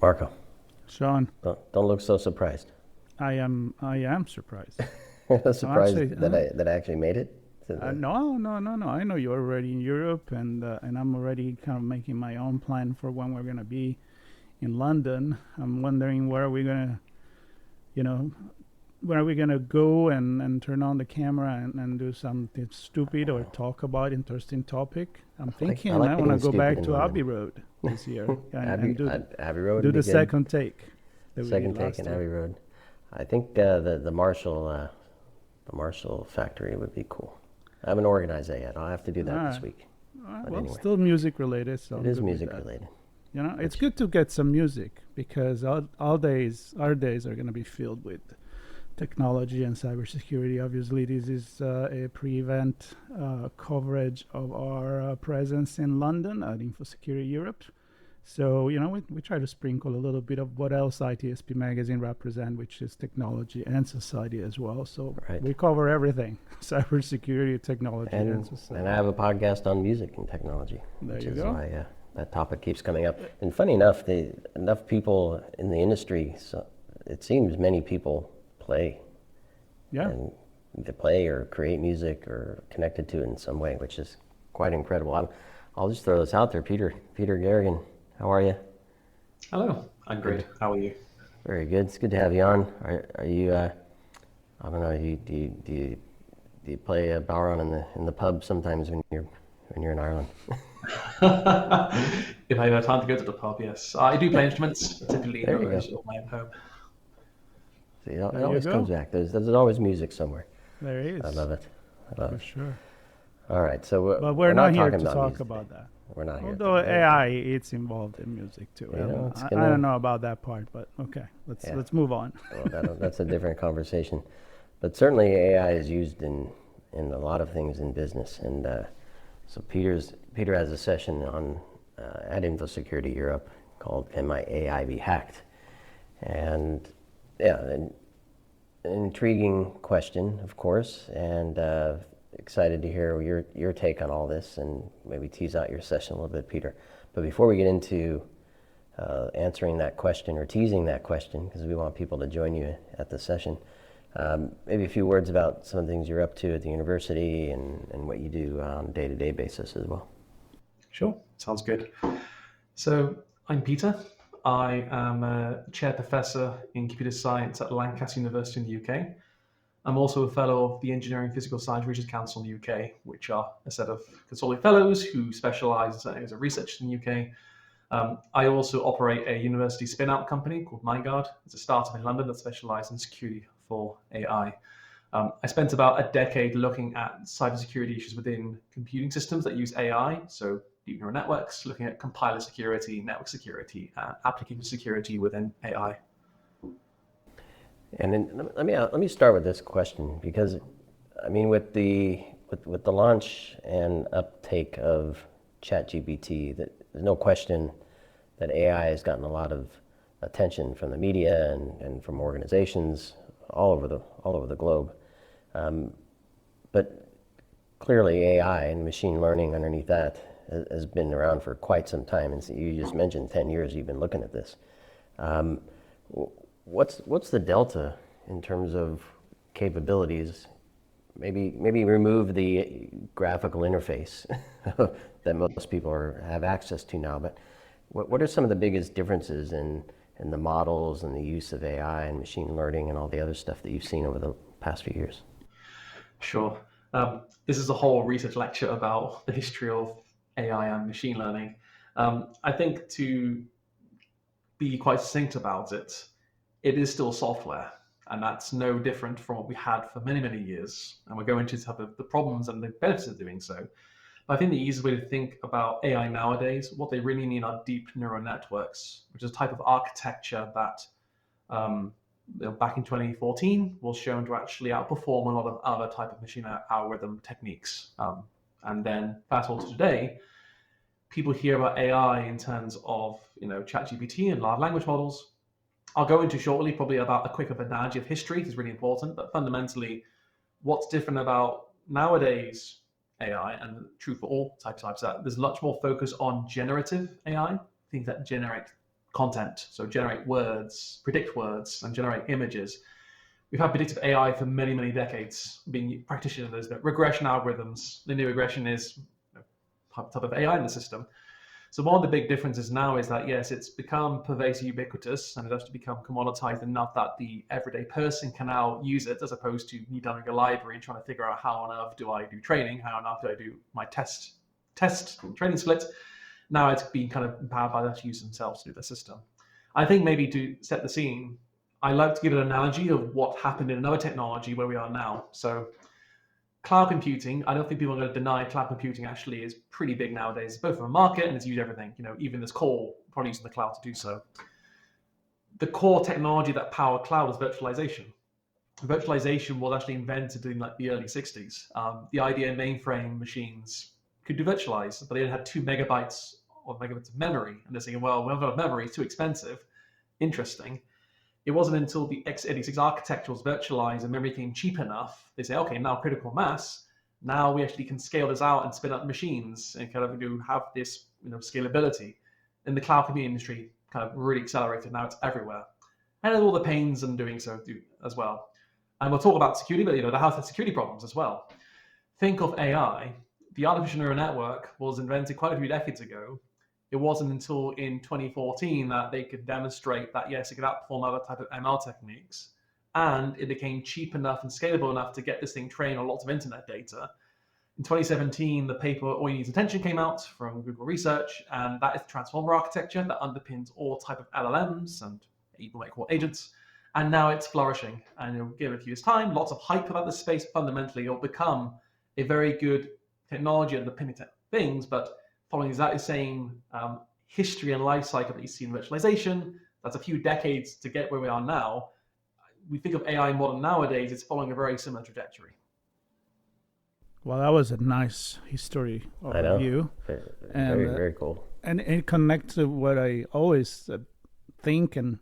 Marco, Sean, don't look so surprised. I am surprised. I'm Surprised actually, that I actually made it to the. no, no, no, no. I know you're already in Europe, and I'm already kind of making my own plan for when we're gonna be in London. I'm wondering where are we gonna, you know, where are we gonna go and turn on the camera and do something stupid or talk about interesting topic. I'm I thinking like I want to being go stupid back in to London. Abbey Road this year and Abbey do Abbey Road do would be the good. second take that we did Second take last in year. Abbey Road. I think the Marshall factory would be cool. I haven't organized that yet. I'll have to do All that this right. week. All right. But Well, anyway, still music related, so it I'm is good with music that. related. It's Which good to get some music because our days are going to be filled with technology and cybersecurity. Obviously, this is a pre-event coverage of our presence in London at InfoSecurity Europe. So, we try to sprinkle a little bit of what else ITSP Magazine represent, which is technology and society as well. So right. we cover everything, cybersecurity, technology, and And society. I have a podcast on music and technology, There which you is go. why that topic keeps coming up. And funny enough, enough people in the industry, so it seems many people play Yeah. and either play or create music or connected to it in some way, which is quite incredible. I'll just throw this out there. Peter Garraghan, how are you? Hello, I'm Good. great. How are you? Very good. It's good to have you on. Are you? I don't know. Do you play Balron in the pub sometimes when you're in Ireland? If I have time to go to the pub, yes. I do play instruments, typically in There the you go. rooms of my own home. See, it There you always comes go. back. There's always music somewhere. There I is, love it. I love for it. sure. All right. So But we're we're not not here talking to about talk music today. about that. We're not here. Although AI, it's involved in music too. It's I don't gonna. know about that part, but okay, Yeah. let's move on. Well, that's a different conversation. But certainly AI is used in a lot of things in business. And so Peter has a session on at InfoSecurity Europe called "Can My AI Be Hacked?" And yeah, an intriguing question, of course, and excited to hear your take on all this and maybe tease out your session a little bit, Peter. But before we get into answering that question or teasing that question, because we want people to join you at the session, maybe a few words about some of the things you're up to at the university and what you do on a day-to-day basis as well. Sure, sounds good. So, I'm Peter. I am a chair professor in computer science at Lancaster University in the UK. I'm also a fellow of the Engineering Physical Science Research Council in the UK, which are a set of consulting fellows who specialize in certain areas of research in the UK. I also operate a university spin-out company called Mindgard. It's a startup in London that specializes in security for AI. I spent about a decade looking at cybersecurity issues within computing systems that use AI, so deep neural networks, looking at compiler security, network security, application security within AI. And then let me start with this question because, I mean, with the launch and uptake of ChatGPT, there's no question that AI has gotten a lot of attention from the media and from organizations all over the globe. But clearly, AI and machine learning underneath that has been around for quite some time. And so you just mentioned 10 years you've been looking at this. What's the delta in terms of capabilities? Maybe remove the graphical interface that most people have access to now. But what are some of the biggest differences in the models and the use of AI and machine learning and all the other stuff that you've seen over the past few years? Sure. This is a whole research lecture about the history of AI and machine learning. I think to be quite succinct about it, it is still software, and that's no different from what we had for many, many years. And we're going to have the problems and the benefits of doing so. But I think the easiest way to think about AI nowadays, what they really mean are deep neural networks, which is a type of architecture that back in 2014 was shown to actually outperform a lot of other type of machine algorithm techniques. And then fast forward to today, people hear about AI in terms of ChatGPT and large language models. I'll go into shortly probably about a quick analogy of history. It's really important, but fundamentally, what's different about nowadays AI and true for all types that there's much more focus on generative AI, things that generate content. So generate words, predict words, and generate images. We've had predictive AI for many, many decades, being practitioners. Regression algorithms, linear regression is type of AI in the system. So one of the big differences now is that, yes, it's become pervasive, ubiquitous, and it has to become commoditized enough that the everyday person can now use it, as opposed to me downloading a library and trying to figure out how on earth do I do training, how on earth do I do my test training split. Now it's being kind of empowered by the users themselves to do the system. I think maybe to set the scene, I like to give an analogy of what happened in another technology where we are now. So cloud computing, I don't think people are going to deny cloud computing actually is pretty big nowadays. It's both from a market and it's used everything. Even this call, probably using the cloud to do so. The core technology that powered cloud was virtualization. Virtualization was actually invented in like the early 60s. The idea mainframe machines could do virtualize, but they only had 2 megabytes of memory. And they're saying, well, we haven't got memory, it's too expensive. Interesting. It wasn't until the x86 architecture was virtualized and memory became cheap enough, they say, okay, now critical mass, now we actually can scale this out and spin up machines and kind of have this scalability. And the cloud computing industry kind of really accelerated. Now it's everywhere. And all the pains in doing so as well. And we'll talk about security, but the house has security problems as well. Think of AI. The artificial neural network was invented quite a few decades ago. It wasn't until in 2014 that they could demonstrate that, yes, it could outperform other type of ML techniques. And it became cheap enough and scalable enough to get this thing trained on lots of internet data. In 2017, the paper All You Need Is Attention came out from Google Research, and that is the transformer architecture that underpins all type of LLMs and even what they call agents. And now it's flourishing. And it'll give it a few years' time, lots of hype about this space. Fundamentally, it'll become a very good technology underpinning things, but following exactly the same history and life cycle that you see in virtualization, that's a few decades to get where we are now. We think of AI modern nowadays, it's following a very similar trajectory. Well, that was a nice history overview. Very, very cool. And it connects to what I always think and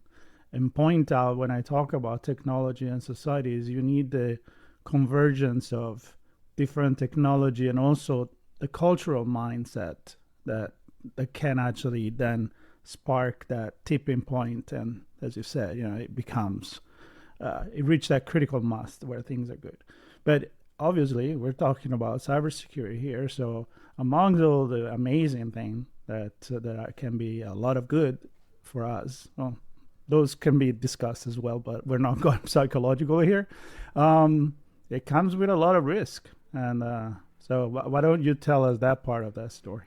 point out when I talk about technology and society is you need the convergence of different technology and also the cultural mindset that can actually then spark that tipping point. And as you said, it becomes, it reached that critical mass where things are good. But obviously, we're talking about cybersecurity here. So among all the amazing things that can be a lot of good for us, well, those can be discussed as well, but we're not going psychological here. It comes with a lot of risk. And so why don't you tell us that part of that story?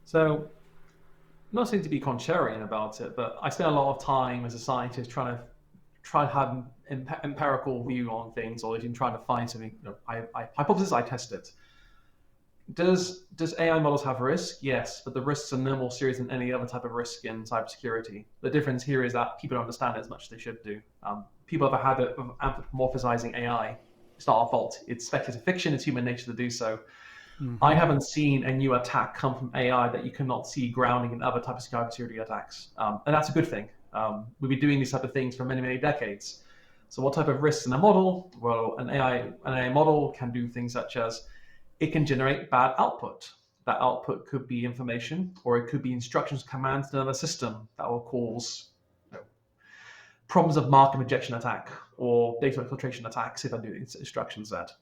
So, I'm not saying to be contrarian about it, but I spend a lot of time as a scientist trying to have an empirical view on things, or even trying to find something. I hypothesis, I test it. Does AI models have risk? Yes, but the risks are no more serious than any other type of risk in cybersecurity. The difference here is that people don't understand it as much as they should do. People have a habit of anthropomorphizing AI. It's not our fault. It's speculative fiction. It's human nature to do so. Mm-hmm. I haven't seen a new attack come from AI that you cannot see grounding in other types of cybersecurity attacks. And that's a good thing. We've been doing these type of things for many, many decades. So what type of risks in a model? Well, an AI model can do things such as it can generate bad output. That output could be information, or it could be instructions, commands to another system that will cause problems of market injection attack or data infiltration attacks if I do instructions that.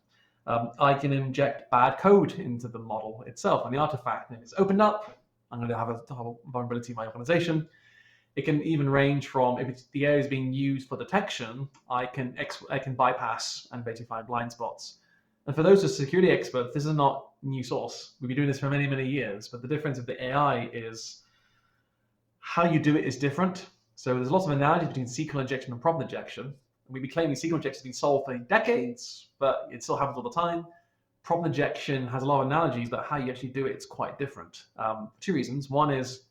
I can inject bad code into the model itself and the artifact. And if it's opened up, I'm going to have a vulnerability in my organization. It can even range from, if the area is being used for detection, I can bypass and basically find blind spots. And for those who are security experts, this is not new source. We've been doing this for many, many years. But the difference of the AI is how you do it is different. So there's lots of analogies between SQL injection and prompt injection. We've been claiming SQL injection has been solved for decades, but it still happens all the time. Prompt injection has a lot of analogies, but how you actually do it is quite different. Two reasons. One is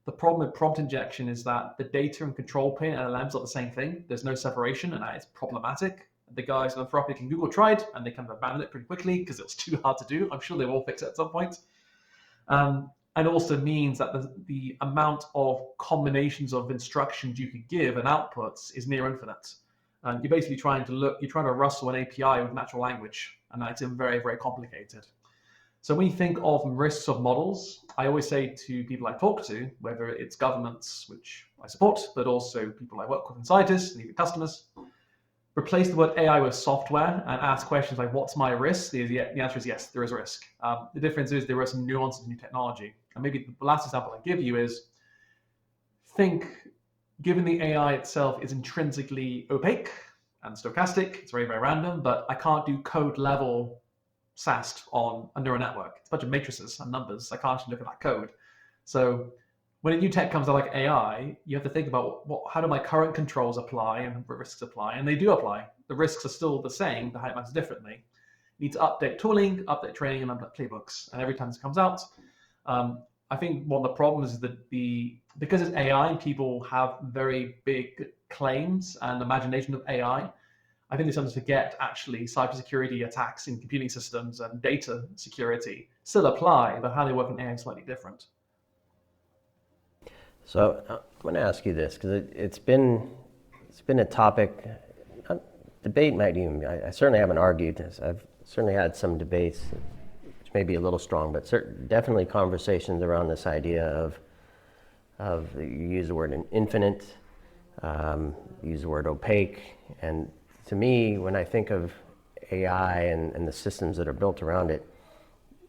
the problem with prompt injection is that the data and control plane and LLMs are the same thing. There's no separation, and that is problematic. The guys in Anthropic and Google tried, and they kind of abandoned it pretty quickly because it was too hard to do. I'm sure they will fix it at some point. And also means that the amount of combinations of instructions you could give and outputs is near infinite. And you're basically trying to rustle an API with natural language, and that's very, very complicated. So when you think of risks of models, I always say to people I talk to, whether it's governments, which I support, but also people I work with and scientists and even customers, replace the word AI with software and ask questions like, what's my risk? The answer is yes, there is a risk. The difference is there are some nuances in new technology. And maybe the last example I give you is, given the AI itself is intrinsically opaque and stochastic, it's very, very random, but I can't do code level SAST on a neural network. It's a bunch of matrices and numbers. I can't actually look at that code. So when a new tech comes out like AI, you have to think about how do my current controls apply and risks apply, and they do apply. The risks are still the same, the height matters differently. You need to update tooling, update training, and update playbooks. And every time this comes out, I think one of the problems is that because it's AI, people have very big claims and imagination of AI. I think they sometimes forget actually cybersecurity attacks in computing systems and data security still apply, but how they work in AI is slightly different. So I'm going to ask you this, because it's been a topic, debate might even, I certainly haven't argued this. I've certainly had some debates, which may be a little strong, but definitely conversations around this idea of you use the word infinite, use the word opaque, and to me, when I think of AI and the systems that are built around it,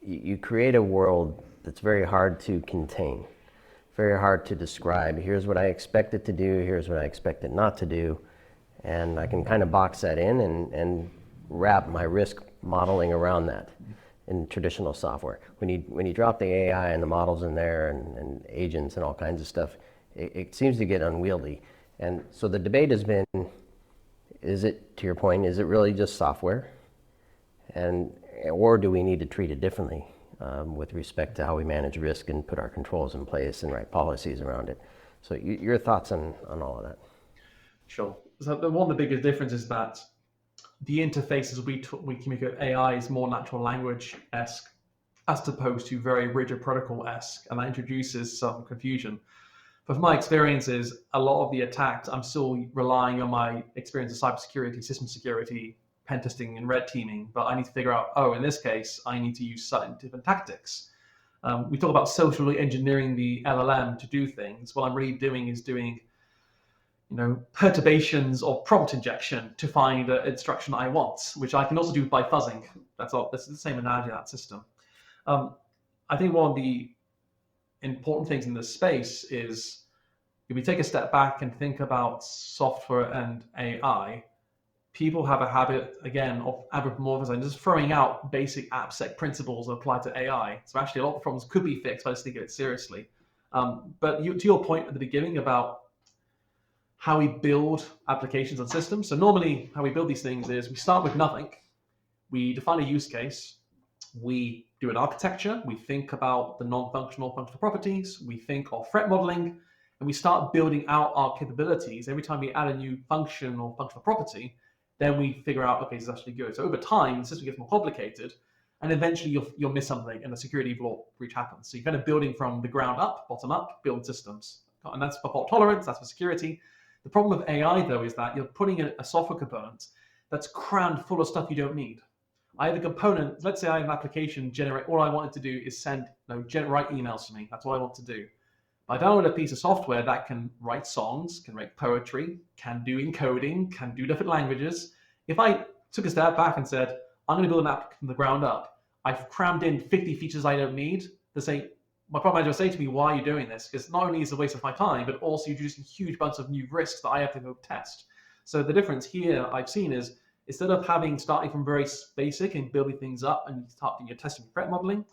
you create a world that's very hard to contain, very hard to describe. Here's what I expect it to do, here's what I expect it not to do, and I can kind of box that in and wrap my risk modeling around that in traditional software. When you drop the AI and the models in there and agents and all kinds of stuff, it seems to get unwieldy. And so the debate has been, is it, to your point, is it really just software? Or do we need to treat it differently with respect to how we manage risk and put our controls in place and write policies around it? So your thoughts on all of that? Sure. So one of the biggest differences is that the interfaces we communicate with AI is more natural language-esque as opposed to very rigid protocol-esque, and that introduces some confusion. But from my experiences, a lot of the attacks, I'm still relying on my experience of cybersecurity, system security, pen testing, and red teaming. But I need to figure out, in this case, I need to use certain different tactics. We talk about socially engineering the LLM to do things. What I'm really doing is doing, perturbations or prompt injection to find an instruction I want, which I can also do by fuzzing. That's all. This is the same analogy of that system. I think one of the important things in this space is, if we take a step back and think about software and AI, people have a habit, again, of anthropomorphizing, just throwing out basic AppSec principles applied to AI. So actually, a lot of problems could be fixed by just taking it seriously. But to your point at the beginning about how we build applications and systems. So normally, how we build these things is we start with nothing. We define a use case. We do an architecture. We think about the non-functional functional properties. We think of threat modeling, and we start building out our capabilities. Every time we add a new function or functional property, then we figure out, okay, this is actually good. So over time, the system gets more complicated, and eventually you'll miss something, and a security breach happens. So you're kind of building from the ground up, bottom up, build systems. And that's for fault tolerance, that's for security. The problem with AI, though, is that you're putting a software component that's crammed full of stuff you don't need. I have a component, let's say I have an application generate, all I wanted to do is write emails to me. That's what I want to do. I download a piece of software that can write songs, can write poetry, can do encoding, can do different languages. If I took a step back and said, I'm going to build an app from the ground up, I've crammed in 50 features I don't need, my product manager will say to me, why are you doing this? Because not only is it a waste of my time, but also you're introducing a huge bunch of new risks that I have to go test. So the difference here I've seen is, instead of starting from very basic and building things up and starting your testing threat modeling,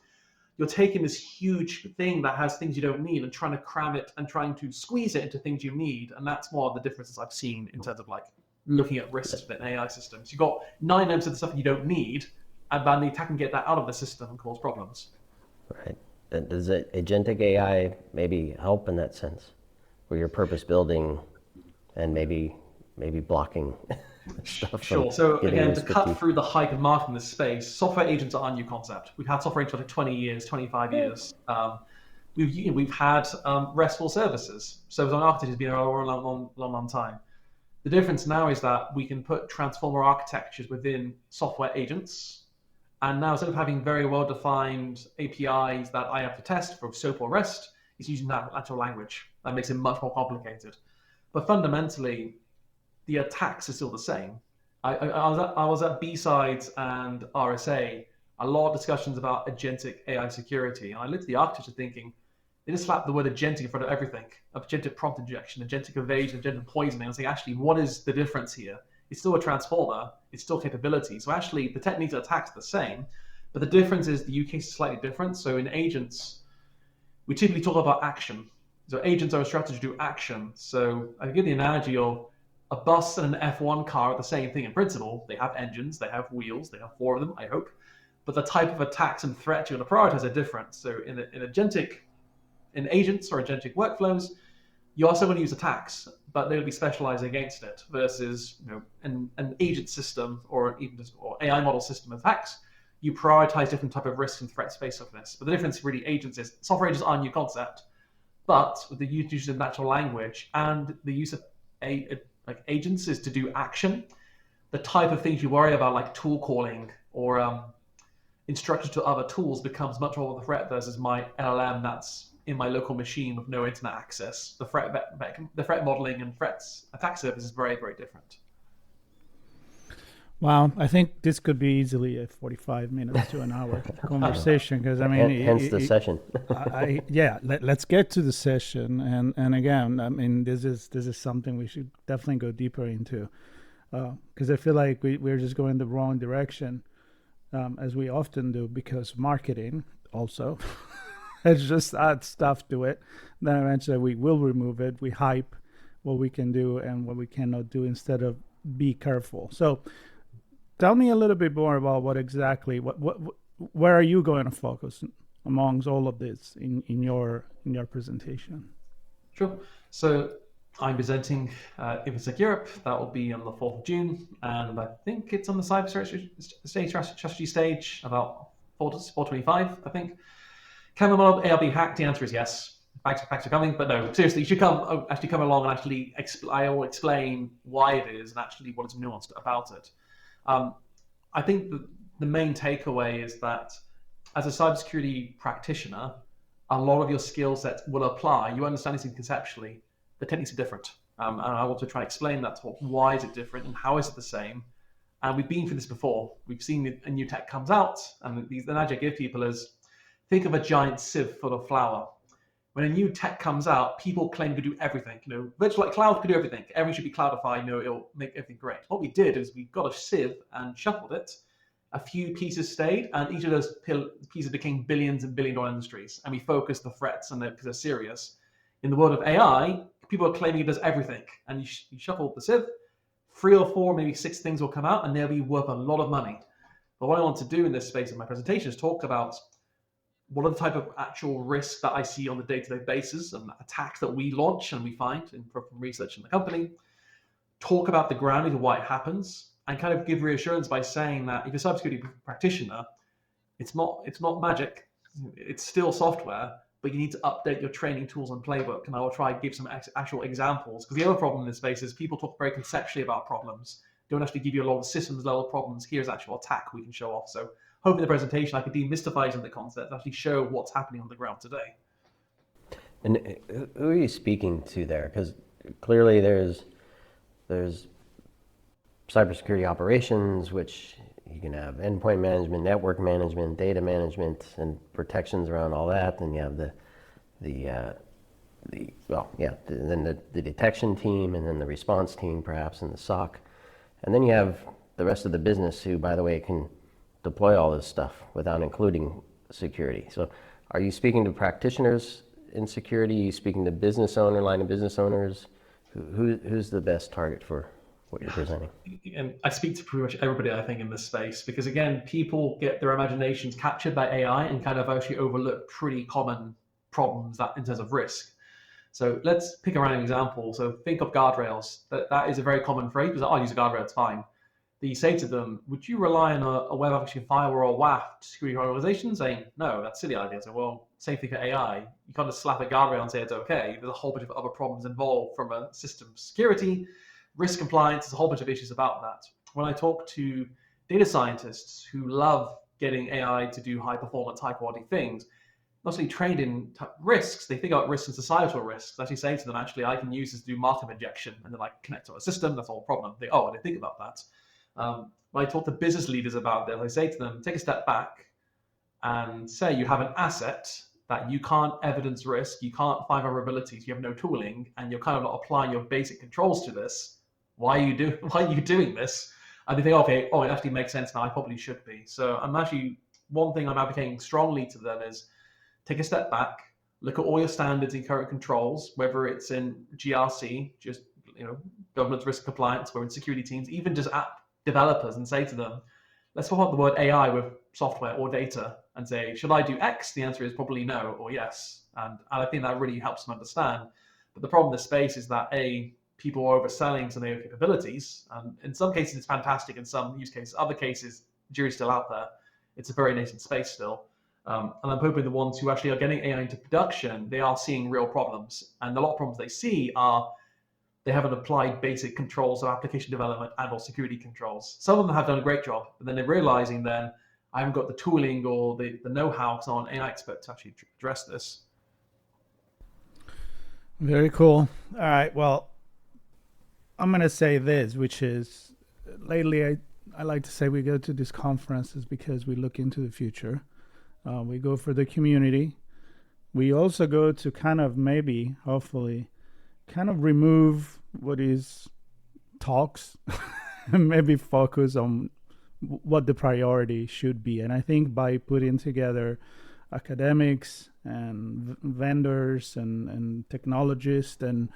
you're taking this huge thing that has things you don't need and trying to cram it and trying to squeeze it into things you need. And that's more of the differences I've seen in terms of looking at risks within AI systems. You've got 9 of the stuff you don't need, and then the attack can get that out of the system and cause problems. Right. Does agentic AI maybe help in that sense, where you're purpose building and maybe blocking stuff? Sure. So again, to cut through the hype and market in this space, software agents are a new concept. We've had software agents for 20 years, 25 years. We've had RESTful services. Service on architecture has been around a long time. The difference now is that we can put transformer architectures within software agents, And now instead of having very well-defined APIs that I have to test for SOAP or REST, it's using natural language. That makes it much more complicated. But fundamentally, the attacks are still the same. I was at B-Sides and RSA, a lot of discussions about agentic AI security. And I looked at the architecture thinking, they just slapped the word agentic in front of everything. Agentic prompt injection, agentic evasion, agentic poisoning. I was like, actually, what is the difference here? It's still a transformer. It's still capability. So actually, the techniques of attacks are the same, but the difference is the use case is slightly different. So in agents, we typically talk about action. So agents are a strategy to do action. So I give the analogy of a bus and an F1 car are the same thing in principle. They have engines, they have wheels, they have 4 of them, I hope. But the type of attacks and threats you're going to prioritize are different. So in agents or agentic workflows, you're also going to use attacks, but they'll be specialized against it versus an agent system or AI model system of attacks. You prioritize different type of risks and threats based off this. But the difference really agents is software agents are a new concept, but with the use of natural language and the use of agents is to do action. The type of things you worry about, like tool calling or instructions to other tools, becomes much more of a threat versus my LLM that's in my local machine with no internet access. The threat modeling and attack surface is very, very different. Wow, I think this could be easily a 45 minutes to an hour conversation, because I mean, hence the session. Let's get to the session, and again, I mean, this is something we should definitely go deeper into, because I feel like we're just going the wrong direction, as we often do, because marketing also. Let's just add stuff to it. Then eventually we will remove it. We hype what we can do and what we cannot do instead of be careful. So tell me a little bit more about where are you going to focus amongst all of this in your presentation? Sure. So I'm presenting InfoSecurity Europe. That will be on the 4th of June. And I think it's on the cyber strategy stage, about 425, I think. Can the model AI be hacked? The answer is yes. Facts are coming, but no, seriously, you should come along and actually I will explain why it is and actually what is nuanced about it. I think the main takeaway is that as a cybersecurity practitioner, a lot of your skill sets will apply. You understand these things conceptually. The techniques are different. And I want to try and explain that, why is it different and how is it the same? And we've been through this before. We've seen a new tech comes out, and the analogy I give people is, think of a giant sieve full of flour. When a new tech comes out, people claim to do everything. Virtual cloud could do everything. Everything should be cloudified. It'll make everything great. What we did is we got a sieve and shuffled it. A few pieces stayed, and each of those pieces became billions and billion-dollar industries. And we focused the threats on because they're serious. In the world of AI, people are claiming it does everything. And you shuffle the sieve, 3 or 4, maybe 6 things will come out, and they'll be worth a lot of money. But what I want to do in this space in my presentation is talk about what are the type of actual risks that I see on the day-to-day basis and attacks that we launch and we find from research in the company, talk about the grounding of why it happens, and kind of give reassurance by saying that if you're a cybersecurity practitioner, it's not magic, it's still software, but you need to update your training tools and playbook. And I will try to give some actual examples, because the other problem in this space is people talk very conceptually about problems, don't actually give you a lot of systems level problems. Here's actual attack we can show off. So hoping in the presentation I could demystify some of the concepts, actually show what's happening on the ground today. And who are you speaking to there? Because clearly there's cybersecurity operations, which you can have endpoint management, network management, data management, and protections around all that. Then you have the detection team, and then the response team, perhaps, and the SOC. And then you have the rest of the business who, by the way, can deploy all this stuff without including security. So are you speaking to practitioners in security? Are you speaking to line of business owners? Who's the best target for what you're presenting? And I speak to pretty much everybody, I think, in this space, because again, people get their imaginations captured by AI and kind of actually overlook pretty common problems that in terms of risk. So let's pick a random example. So think of guardrails. That is a very common phrase, because I'll use a guardrail, it's fine. That you say to them, would you rely on a web application firewall or WAF to secure your organization? Saying, no, that's a silly idea. So, well, same thing for AI. You can't just slap a guardrail and say it's okay. There's a whole bunch of other problems involved from a system security, risk compliance, there's a whole bunch of issues about that. When I talk to data scientists who love getting AI to do high performance, high quality things, not only trained in risks, they think about risks and societal risks. Actually saying to them, actually, I can use this to do market injection and then like connect to a system. That's all the problem. They, I didn't think about that. When I talk to business leaders about this, I say to them, take a step back and say you have an asset that you can't evidence risk, you can't find vulnerabilities, you have no tooling, and you're kind of not applying your basic controls to this. Why are you doing this? And they think, okay, it actually makes sense now. I probably should be. So one thing I'm advocating strongly to them is take a step back, look at all your standards and current controls, whether it's in GRC, just governance risk compliance, or in security teams, even just app developers, and say to them, let's swap out the word AI with software or data and say, should I do X? The answer is probably no or yes. And I think that really helps them understand. But the problem in this space is that people are overselling some of their capabilities. And in some cases, it's fantastic. In some use cases, other cases, jury's still out there. It's a very nascent space still. And I'm hoping the ones who actually are getting AI into production, they are seeing real problems. And a lot of problems they see are they haven't applied basic controls of application development and or security controls. Some of them have done a great job, but then they're realizing then I haven't got the tooling or the know-how, because I'm an AI expert to actually address this. Very cool. All right. Well, I'm going to say this, which is lately I like to say we go to these conferences because we look into the future. We go for the community. We also go to kind of maybe, hopefully, kind of remove what is talks and maybe focus on what the priority should be. And I think by putting together academics and vendors and technologists and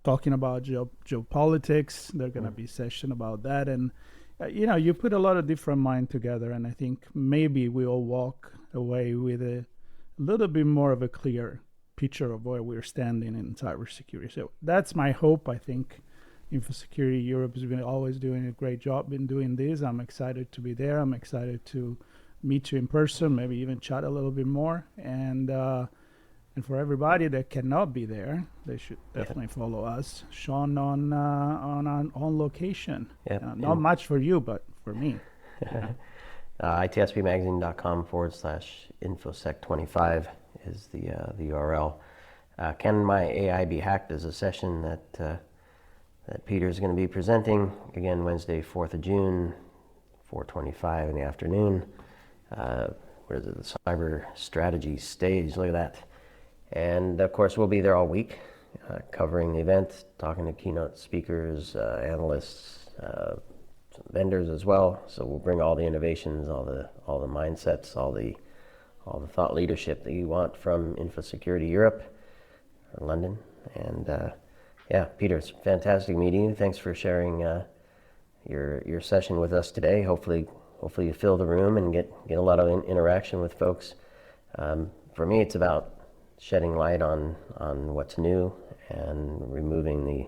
talking about geopolitics, there's going to be a session about that. And, you put a lot of different minds together, and I think maybe we all walk away with a little bit more of a clear picture of where we're standing in cybersecurity. So that's my hope. I think InfoSecurity Europe has been always doing a great job in doing this. I'm excited to be there. I'm excited to meet you in person, maybe even chat a little bit more. And for everybody that cannot be there, they should definitely follow us, Sean, on location. Not much for you, but for me. itsbmagazine.com/infosec25 is the URL. Can My AI Be Hacked is a session that Peter is going to be presenting again Wednesday, 4th of June, 4:25 in the afternoon. Where is it? The cyber strategy stage. Look at that. And of course, we'll be there all week, covering the event, talking to keynote speakers, analysts, some vendors as well. So we'll bring all the innovations, all the mindsets, all the thought leadership that you want from InfoSecurity Europe, or London. And Peter, it's fantastic meeting you. Thanks for sharing your session with us today. Hopefully you fill the room and get a lot of interaction with folks. For me, it's about shedding light on what's new and removing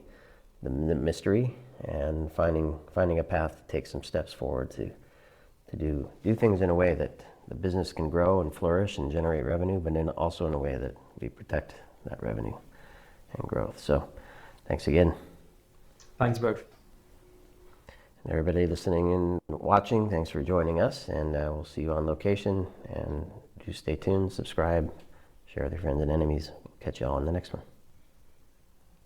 the mystery and finding a path to take some steps forward to do things in a way that the business can grow and flourish and generate revenue, but then also in a way that we protect that revenue and growth. So thanks again. Thanks both. And everybody listening and watching, thanks for joining us, and we'll see you on location. And do stay tuned, subscribe, share with your friends and enemies. We'll catch you all in the next one.